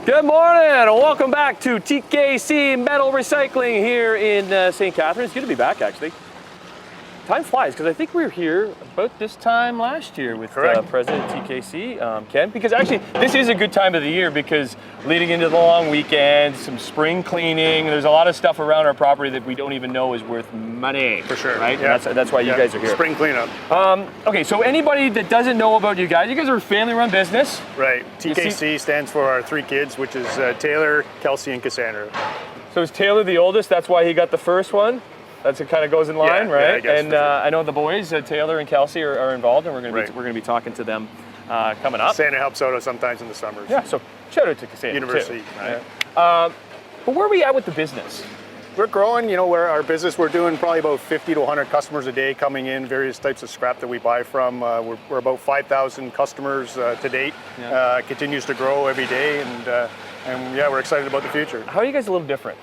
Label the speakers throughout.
Speaker 1: Good morning, and welcome back to TKC Metal Recycling here in St. Catharines. It's good to be back, actually. Time flies, because I think we were here about this time last year with President TKC, Ken, because actually this is a good time of the year because leading into the long weekend, some spring cleaning, there's a lot of stuff around our property that we don't even know is worth money.
Speaker 2: For sure.
Speaker 1: Right?
Speaker 2: Yeah.
Speaker 1: And that's why you guys are here.
Speaker 2: Spring cleanup.
Speaker 1: Okay, so anybody that doesn't know about you guys are a family-run business.
Speaker 2: Right. TKC stands for our three kids, which is Taylor, Kelsey, and Cassandra.
Speaker 1: So is Taylor the oldest? That's why he got the first one? That's it, kind of goes in line,
Speaker 2: yeah,
Speaker 1: right?
Speaker 2: I guess,
Speaker 1: and
Speaker 2: for sure.
Speaker 1: I know the boys, Taylor and Kelsey, are involved, and we're going to be talking to them coming up.
Speaker 2: Santa helps out sometimes in the summers.
Speaker 1: Yeah, so shout out to Cassandra
Speaker 2: University.
Speaker 1: too.
Speaker 2: Right.
Speaker 1: Yeah. But where are we at with the business?
Speaker 2: We're growing. Where our business, we're doing probably about 50 to 100 customers a day coming in, various types of scrap that we buy from. We're about 5,000 customers to date.
Speaker 1: Yeah.
Speaker 2: Continues to grow every day, and yeah, we're excited about the future.
Speaker 1: How are you guys a little different?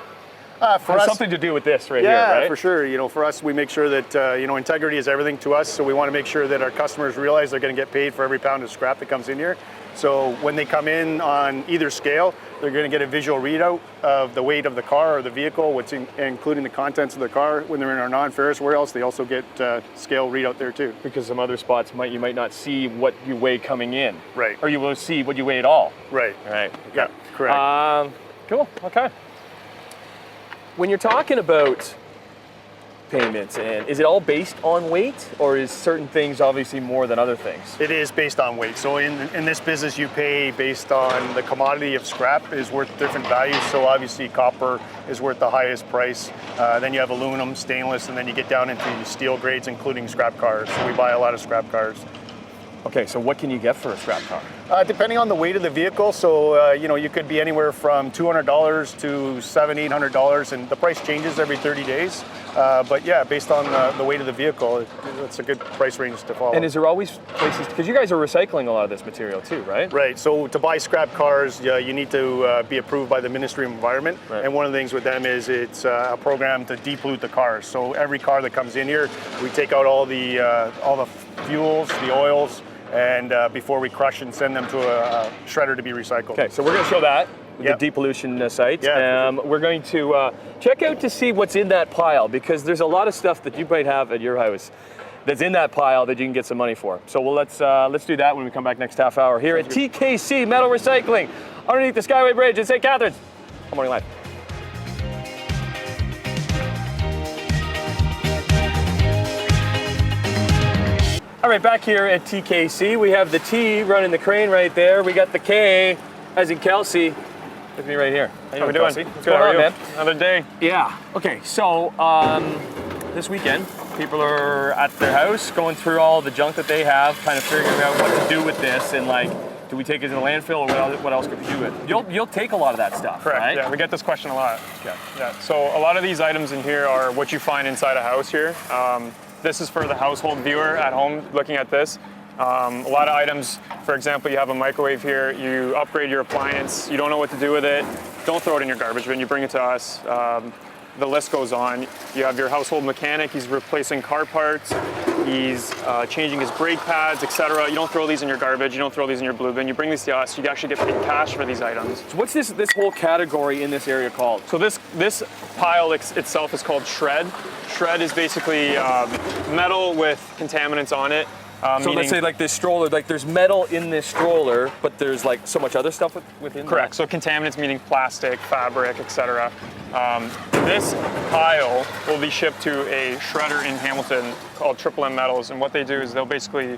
Speaker 2: For us,
Speaker 1: something to do with this right here,
Speaker 2: yeah,
Speaker 1: right?
Speaker 2: for sure. For us, we make sure that integrity is everything to us. So we want to make sure that our customers realize they're going to get paid for every pound of scrap that comes in here. So when they come in on either scale, they're going to get a visual readout of the weight of the car or the vehicle, including the contents of the car. When they're in our non-ferrous warehouse, they also get scale readout there too.
Speaker 1: Because some other spots you might not see what you weigh coming in,
Speaker 2: right?
Speaker 1: Or you will see what you weigh at all,
Speaker 2: right?
Speaker 1: Right. Okay.
Speaker 2: Yeah, correct.
Speaker 1: Cool. Okay. When you're talking about payments, and is it all based on weight, or is certain things obviously more than other things?
Speaker 2: It is based on weight. So in this business, you pay based on the commodity of scrap is worth different values. So obviously copper is worth the highest price. Then you have aluminum, stainless, and then you get down into steel grades, including scrap cars. So we buy a lot of scrap cars.
Speaker 1: Okay, so what can you get for a scrap car?
Speaker 2: Depending on the weight of the vehicle, so you could be anywhere from $200 to $700, $800, and the price changes every 30 days. But yeah, based on the weight of the vehicle, it's a good price range to follow.
Speaker 1: And is there always places, because you guys are recycling a lot of this material too, right?
Speaker 2: Right, so to buy scrap cars, you need to be approved by the Ministry of Environment.
Speaker 1: Right.
Speaker 2: And one of the things with them is it's a program to depollute the cars. So every car that comes in here, we take out all the fuels, the oils, and before we crush and send them to a shredder to be recycled.
Speaker 1: Okay, so we're going to show that with
Speaker 2: Yep.
Speaker 1: the depollution site.
Speaker 2: Yeah,
Speaker 1: we're going to check out to see what's in that pile, because there's a lot of stuff that you might have at your house that's in that pile that you can get some money for. So let's do that when we come back next half hour here at TKC Metal Recycling underneath the Skyway Bridge in St. Catharines. Good morning live. All right, back here at TKC, we have the T running the crane right there. We got the K, as in Kelsey, with me right here. How you doing, Kelsey? What's going on, man?
Speaker 2: Another day.
Speaker 1: Yeah. Okay, so this weekend, people are at their house going through all the junk that they have, kind of figuring out what to do with this, and do we take it in the landfill, or what else could we do with it? You'll take a lot of that stuff,
Speaker 3: Correct,
Speaker 1: right?
Speaker 3: yeah, we get this question a lot.
Speaker 1: Okay.
Speaker 3: Yeah, so a lot of these items in here are what you find inside a house here. This is for the household viewer at home looking at this. A lot of items, for example, you have a microwave here, you upgrade your appliance, you don't know what to do with it, don't throw it in your garbage bin, you bring it to us. The list goes on. You have your household mechanic, he's replacing car parts, he's changing his brake pads, etc. You don't throw these in your garbage, you don't throw these in your blue bin, you bring these to us, you actually get paid cash for these items.
Speaker 1: So what's this whole category in this area called?
Speaker 3: So this pile itself is called shred. Shred is basically metal with contaminants on it.
Speaker 1: So let's say this stroller, there's metal in this stroller, but there's so much other stuff within
Speaker 3: Correct,
Speaker 1: that?
Speaker 3: so contaminants meaning plastic, fabric, etc. This pile will be shipped to a shredder in Hamilton called Triple M Metals, and what they do is they'll basically,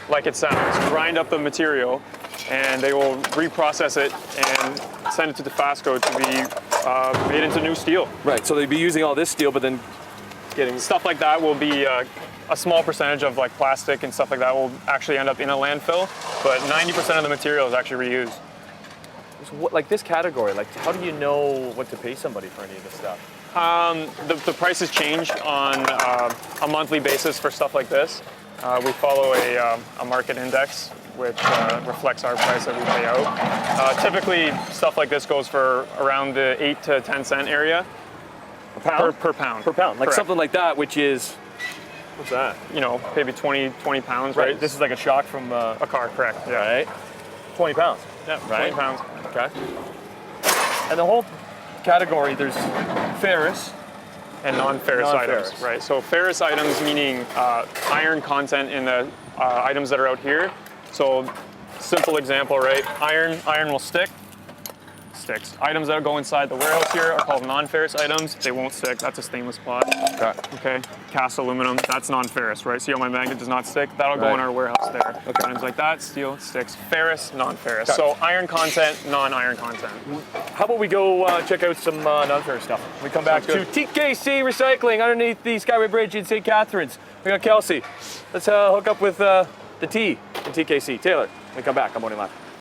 Speaker 3: like it sounds, grind up the material, and they will reprocess it and send it to Dofasco to be made into new steel.
Speaker 1: Right, so they'd be using all this steel, but then getting...
Speaker 3: Stuff like that will be a small percentage of plastic and stuff like that will actually end up in a landfill, but 90% of the material is actually reused.
Speaker 1: So what, this category, how do you know what to pay somebody for any of this stuff?
Speaker 3: The prices change on a monthly basis for stuff like this. We follow a market index, which reflects our price that we pay out. Typically, stuff like this goes for around the 8 to 10 cent area.
Speaker 1: Pound?
Speaker 3: Per pound.
Speaker 1: Per pound,
Speaker 3: Correct.
Speaker 1: something like that, which is, what's that?
Speaker 3: Maybe 20 pounds, right?
Speaker 1: This is like a shock from
Speaker 3: a car, correct, yeah.
Speaker 1: Right? 20 pounds.
Speaker 3: Yeah,
Speaker 1: right?
Speaker 3: 20 pounds.
Speaker 1: Okay. And the whole category, there's ferrous.
Speaker 3: And non-ferrous
Speaker 1: Non-ferrous.
Speaker 3: items, right? So ferrous items meaning iron content in the items that are out here. So simple example, right? Iron will stick, sticks. Items that go inside the warehouse here are called non-ferrous items. They won't stick. That's a stainless pot. Okay. Cast aluminum, that's non-ferrous, right? See how my magnet does not stick? That'll go in our warehouse there.
Speaker 1: Okay.
Speaker 3: Items like that, steel, sticks. Ferrous, non-ferrous.
Speaker 1: Okay.
Speaker 3: So iron content, non-iron content.
Speaker 1: How about we go check out some non-ferrous stuff? We come back to TKC Recycling underneath the Skyway Bridge in St. Catharines. We got Kelsey. Let's hook up with the T in TKC. Taylor, we come back on Morning Live.